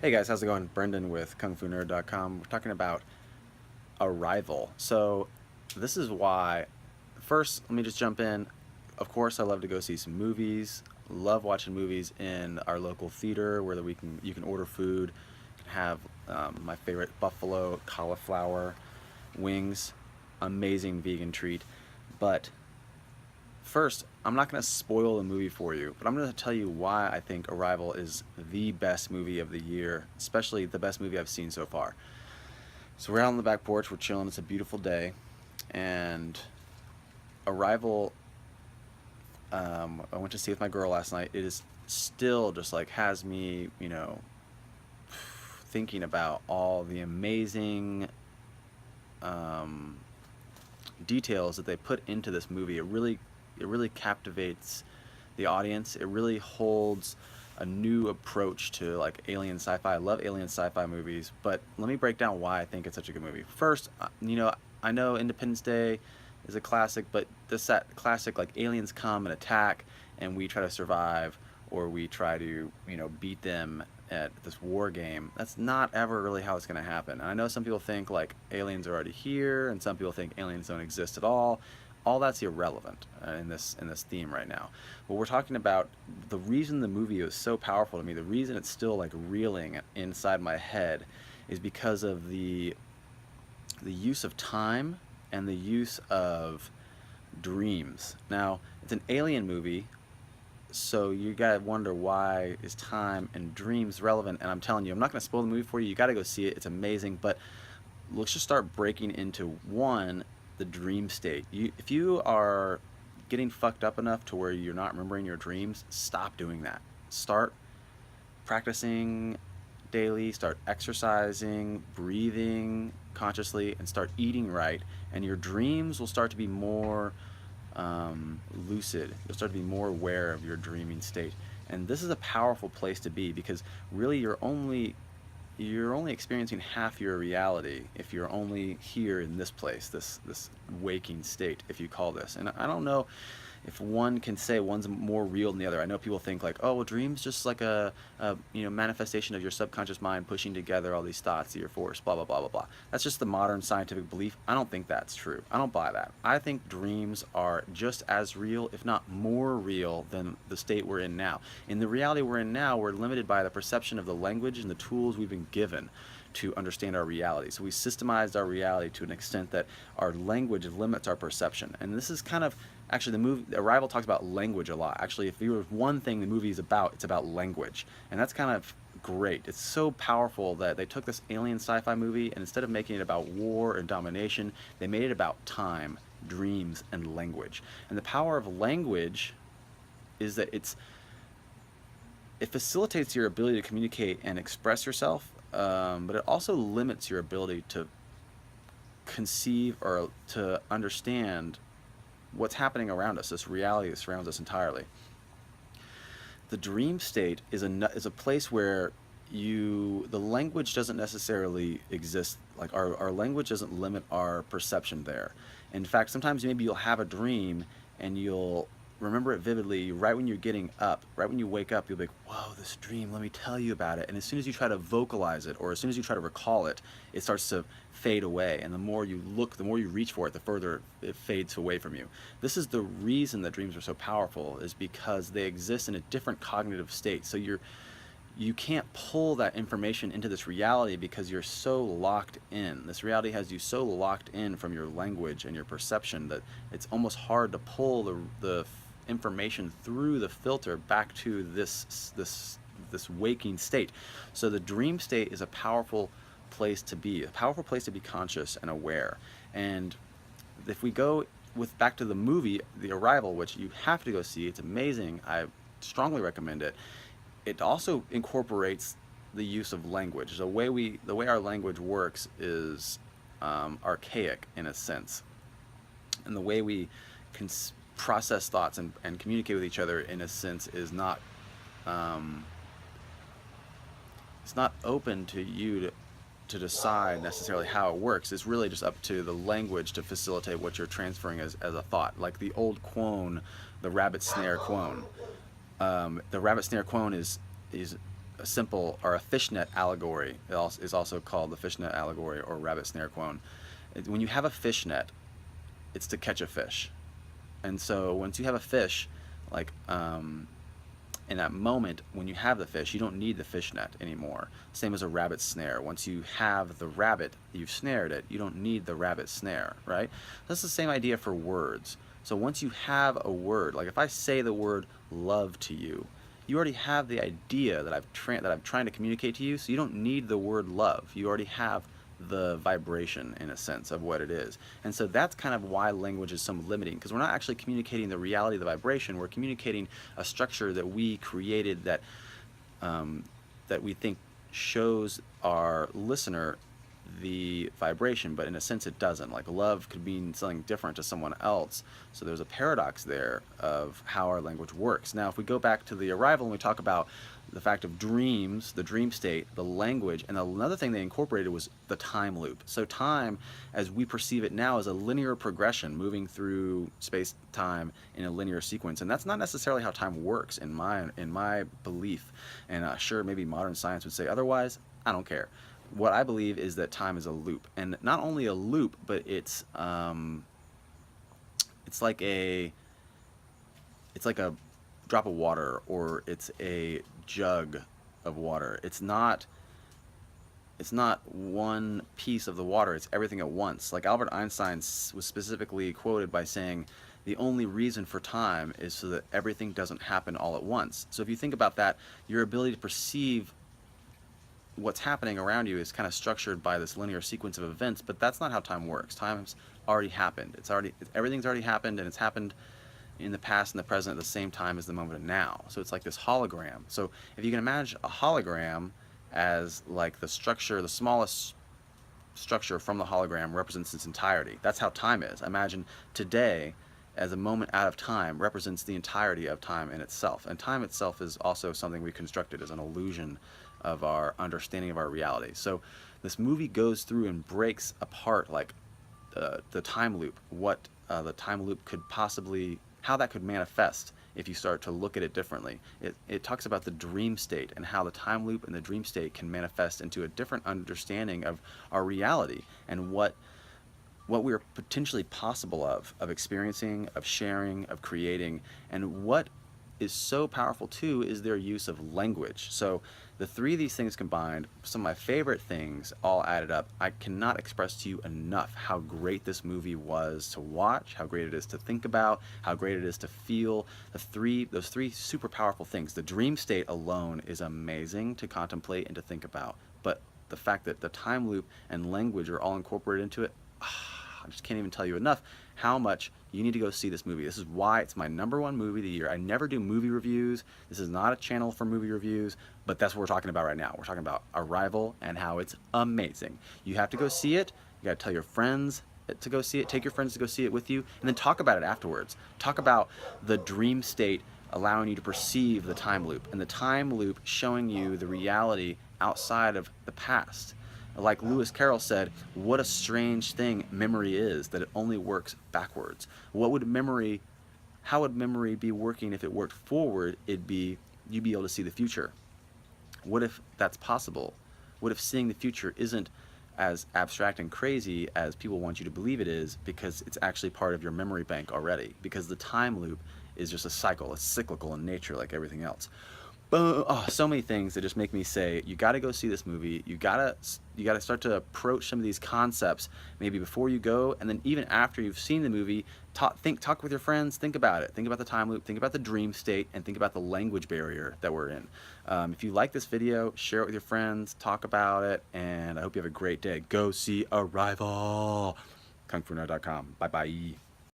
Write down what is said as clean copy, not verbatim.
Hey guys, how's it going? Brendan with KungFuNerd.com. We're talking about Arrival. So this is why, first, let me just jump in. Of course, I love to go see some movies. Love watching movies in our local theater where you can order food. You can have my favorite buffalo cauliflower wings, amazing vegan treat. But first, I'm not going to spoil the movie for you, but I'm going to tell you why I think Arrival is the best movie of the year, especially the best movie I've seen so far. So we're out on the back porch, we're chilling, it's a beautiful day, and Arrival, I went to see with my girl last night. It is still just like has me, thinking about all the amazing um, details that they put into this movie. It really captivates the audience. It really holds a new approach to like alien sci-fi. I love alien sci-fi movies, but let me break down why I think it's such a good movie. First, I know Independence Day is a classic, but this that classic like aliens come and attack and we try to survive, or we try to, beat them at this war game. That's not ever really how it's going to happen. And I know some people think like aliens are already here, and some people think aliens don't exist at all. All that's irrelevant in this theme right now. But we're talking about the reason the movie is so powerful to me, the reason it's still like reeling inside my head, is because of the use of time and the use of dreams. Now, it's an alien movie, so you gotta wonder, why is time and dreams relevant? And I'm telling you, I'm not gonna spoil the movie for you. You gotta go see it. It's amazing. But let's just start breaking into one, the dream state. If you are getting fucked up enough to where you're not remembering your dreams, stop doing that. Start practicing daily, start exercising, breathing consciously, and start eating right, and your dreams will start to be more lucid. You'll start to be more aware of your dreaming state. And this is a powerful place to be, because really you're only experiencing half your reality if you're only here in this place, this waking state, if you call this. And I don't know if one can say one's more real than the other. I know people think like, oh, well, dreams just like a manifestation of your subconscious mind pushing together all these thoughts that you're forced, blah blah blah blah blah. That's just the modern scientific belief. I don't think that's true. I don't buy that. I think dreams are just as real, if not more real, than the state we're in now. In the reality we're in now, we're limited by the perception of the language and the tools we've been given to understand our reality. So we systemized our reality to an extent that our language limits our perception. And this is kind of, actually, the movie Arrival talks about language a lot. Actually, if there was one thing the movie is about, it's about language. And that's kind of great. It's so powerful that they took this alien sci-fi movie, and instead of making it about war and domination, they made it about time, dreams, and language. And the power of language is that it facilitates your ability to communicate and express yourself, but it also limits your ability to conceive or to understand what's happening around us, this reality that surrounds us entirely. The dream state is a place where the language doesn't necessarily exist. Like our language doesn't limit our perception there. In fact, sometimes maybe you'll have a dream and you'll remember it vividly right when you're getting up, right when you wake up. You'll be like, whoa, this dream, let me tell you about it. And as soon as you try to vocalize it, or as soon as you try to recall it, it starts to fade away. And the more you look, the more you reach for it, the further it fades away from you. This is the reason that dreams are so powerful, is because they exist in a different cognitive state. So you can't pull that information into this reality because you're so locked in. This reality has you so locked in from your language and your perception that it's almost hard to pull the information through the filter back to this waking state. So the dream state is a powerful place to be conscious and aware. And if we go back to the movie, The Arrival, which you have to go see, it's amazing. I strongly recommend it. It also incorporates the use of language. The way our language works is archaic in a sense, and the way we can process thoughts and communicate with each other in a sense is not it's not open to you to decide necessarily how it works. It's really just up to the language to facilitate what you're transferring as a thought. Like the old quone, the rabbit snare quone. The rabbit snare quone is a simple, or a fishnet allegory is also called the fishnet allegory or rabbit snare quone. When you have a fishnet, it's to catch a fish. And so once you have a fish, like in that moment when you have the fish, you don't need the fishnet anymore. Same as a rabbit snare. Once you have the rabbit, you've snared it, you don't need the rabbit snare, right? That's the same idea for words. So once you have a word, like if I say the word love to you, you already have the idea that I'm trying to communicate to you, so you don't need the word love. You already have the vibration, in a sense, of what it is. And so that's kind of why language is so limiting, because we're not actually communicating the reality of the vibration. We're communicating a structure that we created that that we think shows our listener the vibration, but in a sense it doesn't. Like love could mean something different to someone else. So there's a paradox there of how our language works. Now if we go back to the arrival and we talk about the fact of dreams, the dream state, the language, and another thing they incorporated was the time loop. So time, as we perceive it now, is a linear progression moving through space-time in a linear sequence, and that's not necessarily how time works in my belief. And sure, maybe modern science would say otherwise. I don't care. What I believe is that time is a loop, and not only a loop, but it's like a drop of water, or it's a jug of water. It's not one piece of the water, it's everything at once. Like Albert Einstein was specifically quoted by saying, the only reason for time is so that everything doesn't happen all at once. So if you think about that, your ability to perceive what's happening around you is kind of structured by this linear sequence of events, but that's not how time works. Time's already happened. Everything's already happened, and it's happened in the past and the present at the same time as the moment of now. So it's like this hologram. So if you can imagine a hologram as like the structure, the smallest structure from the hologram represents its entirety. That's how time is. Imagine today as a moment out of time represents the entirety of time in itself. And time itself is also something we constructed as an illusion of our understanding of our reality. So this movie goes through and breaks apart like the time loop, what the time loop could possibly, how that could manifest if you start to look at it differently. It talks about the dream state and how the time loop and the dream state can manifest into a different understanding of our reality and what we are potentially possible of experiencing, of sharing, of creating. And what is so powerful too is their use of language. So the three of these things combined, some of my favorite things all added up. I cannot express to you enough how great this movie was to watch, how great it is to think about, how great it is to feel. Those three super powerful things. The dream state alone is amazing to contemplate and to think about, but the fact that the time loop and language are all incorporated into it, I just can't even tell you enough how much you need to go see this movie. This is why it's my #1 movie of the year. I never do movie reviews. This is not a channel for movie reviews, but that's what we're talking about right now. We're talking about Arrival and how it's amazing. You have to go see it. You got to tell your friends to go see it. Take your friends to go see it with you, and then talk about it afterwards. Talk about the dream state allowing you to perceive the time loop, and the time loop showing you the reality outside of the past. Like Lewis Carroll said, what a strange thing memory is, that it only works backwards. How would memory be working if it worked forward? You'd be able to see the future. What if that's possible? What if seeing the future isn't as abstract and crazy as people want you to believe it is, because it's actually part of your memory bank already? Because the time loop is just a cycle. It's cyclical in nature like everything else. Oh, so many things that just make me say, you got to go see this movie. You got to start to approach some of these concepts maybe before you go, and then even after you've seen the movie, talk with your friends, think about it. Think about the time loop, think about the dream state, and think about the language barrier that we're in. If you like this video, share it with your friends, talk about it, and I hope you have a great day. Go see Arrival. KungFuNerd.com. Bye-bye.